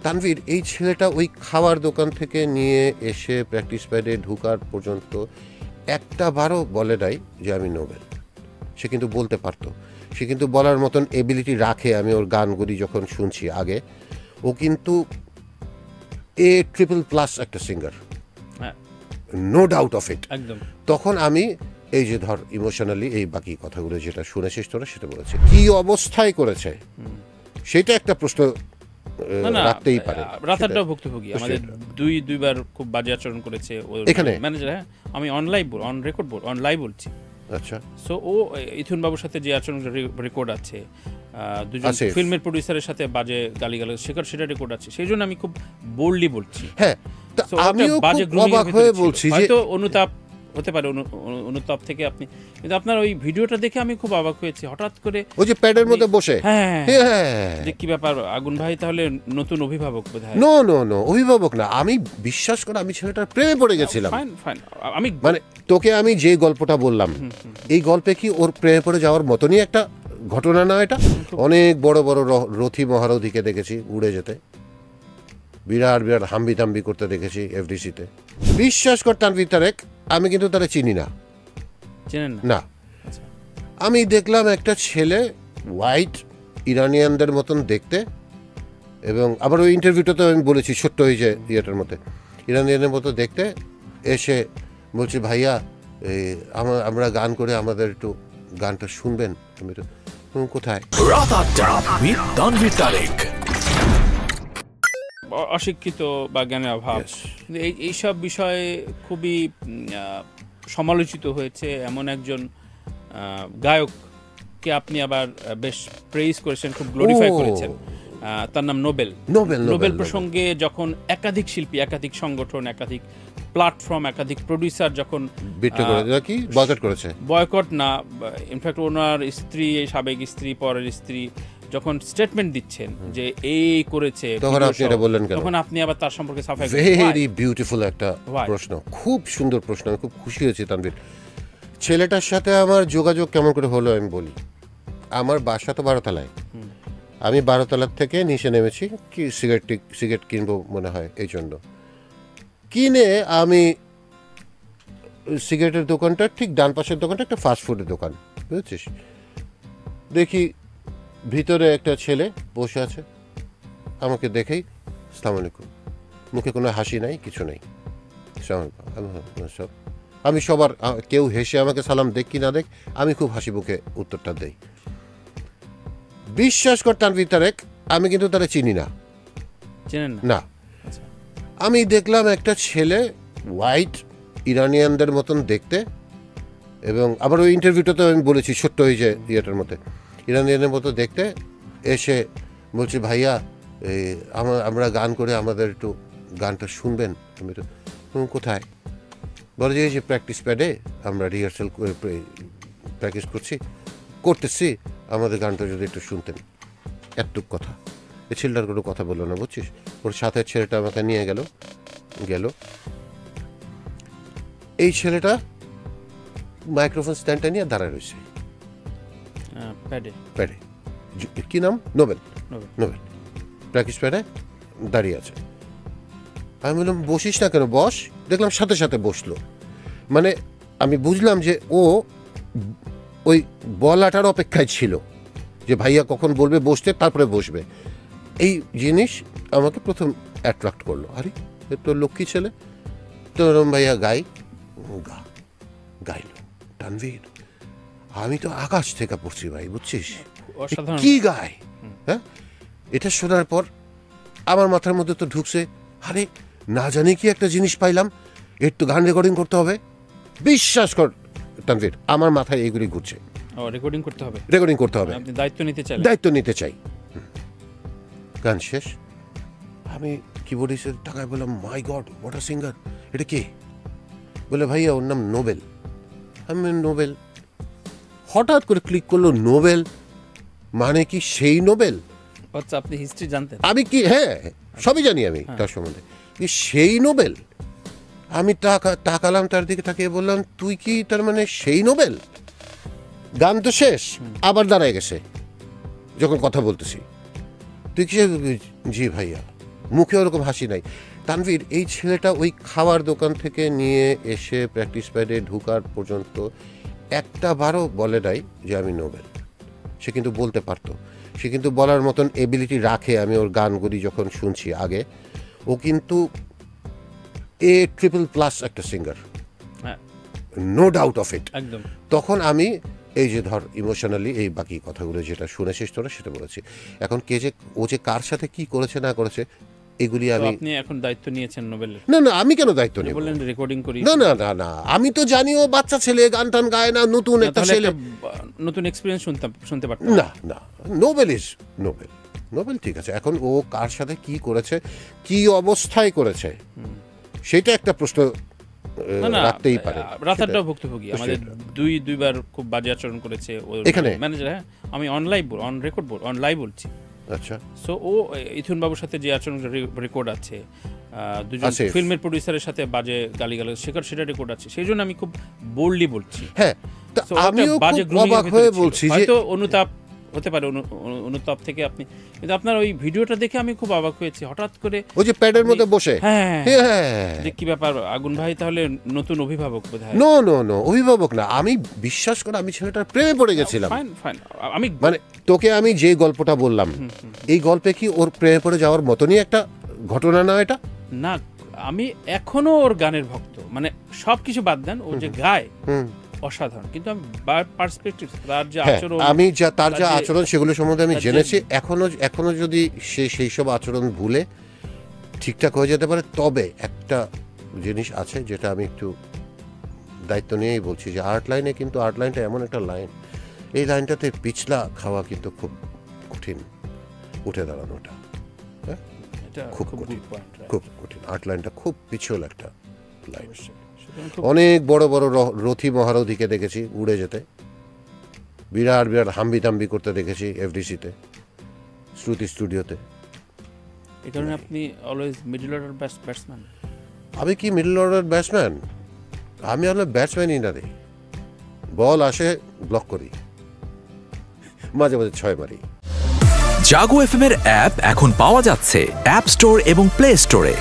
তানভীর, এই ছেলেটা ওই খাওয়ার দোকান থেকে নিয়ে এসে প্র্যাকটিস প্যাডে ঢুকার পর্যন্ত একটা বারও বলে নাই যে আমি নোবেল। সে কিন্তু বলতে পারতো, সে কিন্তু বলার মতন এবিলিটি রাখে। আমি ওর গানগুলি যখন শুনছি আগে, ও কিন্তু A++ একটা singer, no doubt of it. তখন আমি এই যে ধর ইমোশনালি এই বাকি কথাগুলো যেটা শুনেছিস তোরা সেটা বলেছে, কি অবস্থায় করেছে সেটা একটা প্রশ্ন রাখতেই পারে। রাতারটাও ভুক্তভোগী, আমাদের দুইবার খুব বাজে আচরণ করেছে এখানে ম্যানেজার। হ্যাঁ, আমি অন লাইভ বলছি। আচ্ছা, সো ও ইথুন বাবুর সাথে যে আচরণ রেকর্ড আছে, দুজন ফিল্মের প্রডিউসারের সাথে বাজে গালিগালাজ সেটা রেকর্ড আছে, সেই জন্য আমি খুব বোল্ডলি বলছি। হ্যাঁ, আমিও খুব অবাক হয়ে বলছি যে হয়তো অনুতাপ হতে পারে, অনুতাপ থেকে আপনি, কিন্তু আপনার ওই ভিডিওটা দেখে আমি খুব অবাক হয়েছি। হঠাৎ করে ওই যে প্যাডের মধ্যে বসে, হ্যাঁ, যে কি ব্যাপার আগুন ভাই, তাহলে নতুন অভিভাবক বোধহয়। নো অভিভাবক না, আমি বিশ্বাস করে আমি ছেলেটার প্রেমে পড়ে গেছিলাম। আমি মানে তোকে আমি যে গল্পটা বললাম, এই গল্পে কি ওর প্রেমে পড়ে যাওয়ার মতনই একটা ঘটনা না এটা? অনেক বড় বড় রথী মহারথীকে দেখেছি উড়ে যেতে, বিরাট বিরাট হাম্বি তাম্বি করতে দেখেছি এফডিসিতে। বিশ্বাস কর তানভীর তারেক, আমি কিন্তু তারা চিনি না। না, আমি দেখলাম একটা ছেলে হোয়াইট ইরানিয়ানদের মতন দেখতে, এবং আবার ওই ইন্টারভিউটাতে আমি বলেছি ছোট্ট ওই যে ইয়েটার মধ্যে, ইরানিয়ানের মতো দেখতে এসে বলছি, ভাইয়া আমরা গান করে আমাদের একটু গানটা শুনবেন? আমি তো কোথায়? অশিক্ষিত বা জ্ঞানের অভাব, এইসব বিষয়ে খুবই সমালোচিত হয়েছে। এমন একজন গায়ককে আপনি আবার বেশ প্রেইজ করেছেন, খুব গ্লোরিফাই করেছেন। তার নাম নোবেল প্রসঙ্গে যখন একাধিক শিল্পী, একাধিক সংগঠন, একাধিক প্ল্যাটফর্ম, একাধিক প্রডিউসার যখন বয়কট না, ইনফ্যাক্ট ওনার স্ত্রী, সাবেক স্ত্রী, পরের স্ত্রী যখন স্টেটমেন্ট দিচ্ছেন যে এই করেছে, তখন আপনি আবার তার সম্পর্কে সাফাই। ভেরি বিউটিফুল একটা প্রশ্ন, খুব সুন্দর প্রশ্ন, আমি খুব খুশি হয়েছি তানভীর। ছেলেটার সাথে আমার যোগাযোগ কেমন করে হলো আমি বলি। আমার বাসা তো 12 তলায়, আমি 12 তলার থেকে নিচে নেমেছি কি সিগারেট কিনবো মনে হয়, এই জন্য কিনে আমি সিগারেটের দোকানটা ঠিক ডান পাশের দোকানটা একটা ফাস্টফুডের দোকান, বুঝেছিস? দেখি ভিতরে একটা ছেলে বসে আছে, আমাকে দেখেই আসসালামু আলাইকুম, মুখে কোনো হাসি নাই, কিছু নেই। আমি সবার, কেউ হেসে আমাকে সালাম দেখ কি না দেখ, আমি খুব হাসি মুখে উত্তরটা দেই। বিশ্বাস কর তানভীর তারেক, আমি কিন্তু তারা চিনি না। না, আমি দেখলাম একটা ছেলে হোয়াইট ইরানিয়ানদের মতন দেখতে, এবং আবার ওই ইন্টারভিউটাতে আমি বলেছি ছোট্ট ওই যে ইয়েটার মধ্যে, ইরানিয়ানের মতো দেখতে এসে বলছি, ভাইয়া আমরা গান করে আমাদের একটু গানটা শুনবেন? আমি তো কোথায়? বলে যে প্র্যাকটিস প্যাডে আমরা রিহার্সাল প্র্যাকটিস করতেছি, আমাদের গানটা যদি একটু শুনতেন। এতটুক কথা। এই ছেলেটার কোনো কথা বললো না, বুঝছিস? ওর সাথে ছেলেটা আমাকে নিয়ে গেল। এই ছেলেটা মাইক্রোফোন স্ট্যান্ডটা নিয়ে দাঁড়ায় রয়েছে প্যাডে। কি নাম? নোবেল। প্র্যাকটিস প্যাডে দাঁড়িয়ে আছে। আমি বললাম, বসিস না কেন, বস। দেখলাম সাথে সাথে বসলো। মানে আমি বুঝলাম যে ও ওই বলাটার অপেক্ষায় ছিল যে ভাইয়া কখন বলবে বসতে, তারপরে বসবে। এই জিনিস আমাকে প্রথম অ্যাট্রাক্ট করলো। আরে এ তো লক্ষ্মী ছেলে, তো ভাইয়া গাইল তানভীর। আমি তো আকাশ থেকে পড়ছি ভাই, বুঝছিস? কি গায়, হ্যাঁ? এটা শোনার পর আমার মাথার মধ্যে তো ঢুকছে, আরে না জানি কি একটা জিনিস পাইলাম, এর তো গান রেকর্ডিং করতে হবে। বিশ্বাস কর তানভীর, আমার মাথায় এইগুলি ঘুরছে। রেকর্ডিং করতে হবে, দায়িত্ব নিতে চাই। গান শেষ, আমি কিবোর্ডিস্টের টাকায় বললাম, মাই গড, হোয়াট আ সিঙ্গার, এটা কে? বলে, ভাইয়া ওর নাম নোবেল। আমি নোবেল, হঠাৎ করে ক্লিক করলো, নোবেল মানে কি সেই নোবেল? আচ্ছা, আপনি হিস্ট্রি জানতেন? আমি কি, হ্যাঁ সবই জানি আমি তার সম্বন্ধে। সেই নোবেল? আমি তাকালাম তার দিকে, তাকিয়ে বললাম, তুই কি তার মানে সেই নোবেল? গান তো শেষ, আবার দাঁড়ায় গেছে যখন কথা বলতেছি। তুই কি? জি ভাইয়া। মুখে ওরকম হাসি নাই। তানভীর, এই ছেলেটা ওই খাওয়ার দোকান থেকে নিয়ে এসে প্র্যাকটিস প্যাডে ঢুকার পর্যন্ত একটা বারও বলে নাই যে আমি নোবেল। সে কিন্তু বলতে পারতো, সে কিন্তু বলার মতন এবিলিটি রাখে। আমি ওর গানগুলি যখন শুনছি আগে, ও কিন্তু A++ একটা singer, no doubt of it. একদম। তখন আমি এই যে ধর ইমোশনালি এই বাকি কথাগুলো যেটা শুনেছিস তোরা সেটা বলেছি। এখন ও যে কার সাথে কি করেছে না করেছে এগুলি আমি, আপনি এখন দায়িত্ব নিয়েছেন নোবেলের? না না, আমি কেন দায়িত্ব নেব? বললেন রেকর্ডিং করি। না না না না, আমি তো জানি ও বাচ্চা ছেলে, গান টান গায় না, নতুন একটা ছেলে, নতুন এক্সপেরিয়েন্স শুনতে পারতাম। না না, নোবেল ইজ নোবেল। নোবেল ঠিক আছে, এখন ও কার সাথে কি করেছে, কি অবস্থায় করেছে, সেটা একটা প্রশ্ন রাখতেই পারে। রাতারটাও ভুক্তভোগী, আমাদের দুইবার খুব বাজে আচরণ করেছে এখানে ম্যানেজার। হ্যাঁ, আমি অন লাইভ বলছি। আচ্ছা, সো ও ইথুন বাবুর সাথে যে আচরণ রেকর্ড আছে, দুজন ফিল্মের প্রোডিউসারের সাথে বাজে গালিগালাজ সেটা রেকর্ড আছে, সেই জন্য আমি খুব বোল্ডলি বলছি। হ্যাঁ, আমিও খুব অবাক হয়ে বলছি যে হয়তো অনুতাপ হতে পারে, অনুতাপ থেকে আপনি, কিন্তু আপনার ওই ভিডিওটা দেখে আমি খুব অবাক হয়েছি। হঠাৎ করে ওই যে প্যাডের মধ্যে বসে, হ্যাঁ, যে কি ব্যাপার, আগুন ভাই তাহলে নতুন অভিভাবক বোধহয়। নো নো নো, অভিভাবক না, আমি বিশ্বাস করে আমি ছেলেটার প্রেমে পড়ে গেছিলাম। ফাইন, আমি মানে তোকে আমি যে গল্পটা বললাম, এই গল্পে কি ওর প্রেমে পড়ে যাওয়ার মতনই একটা ঘটনা না এটা? না, আমি এখনো ওর গানের ভক্ত, মানে সবকিছু বাদ দেন, ও যে গায় অসাধারণ, কিন্তু আমি পার্সপেক্টিভ, তার যে আচরণ, আমি তার যা আচরণ সেগুলো সম্বন্ধে আমি জেনেছি। এখনো যদি সে সেই সব আচরণ ভুলে ঠিকঠাক হয়ে যেতে পারে, তবে একটা জিনিস আছে যেটা আমি একটু দায়িত্ব নিয়েই বলছি, যে আর্ট লাইনটা এমন একটা লাইন, এই লাইনটাতে পিছলা খাওয়া কিন্তু খুব কঠিন, উঠে দাঁড়ানোটা খুব কঠিন। আর্ট লাইনটা খুব পিছল একটা লাইন। অনেক বড় বড় রথী মহারথীকে দেখেছি উড়ে যেতে, বিরাট বিরাট হাম্বি করতে দেখেছি এফডিসিতে, শ্রুতি স্টুডিওতে। এই কারণে আপনি অলওয়েজ মিডল অর্ডার ব্যাটসম্যান। আমি কি মিডল অর্ডার ব্যাটসম্যান? আমি হলো ব্যাটসম্যানই না রে, বল আসে ব্লক করি, মাঝে মাঝে 6 মারি। জাগো এফএম এর অ্যাপ এখন পাওয়া যাচ্ছে অ্যাপ স্টোর এবং প্লে স্টোরে।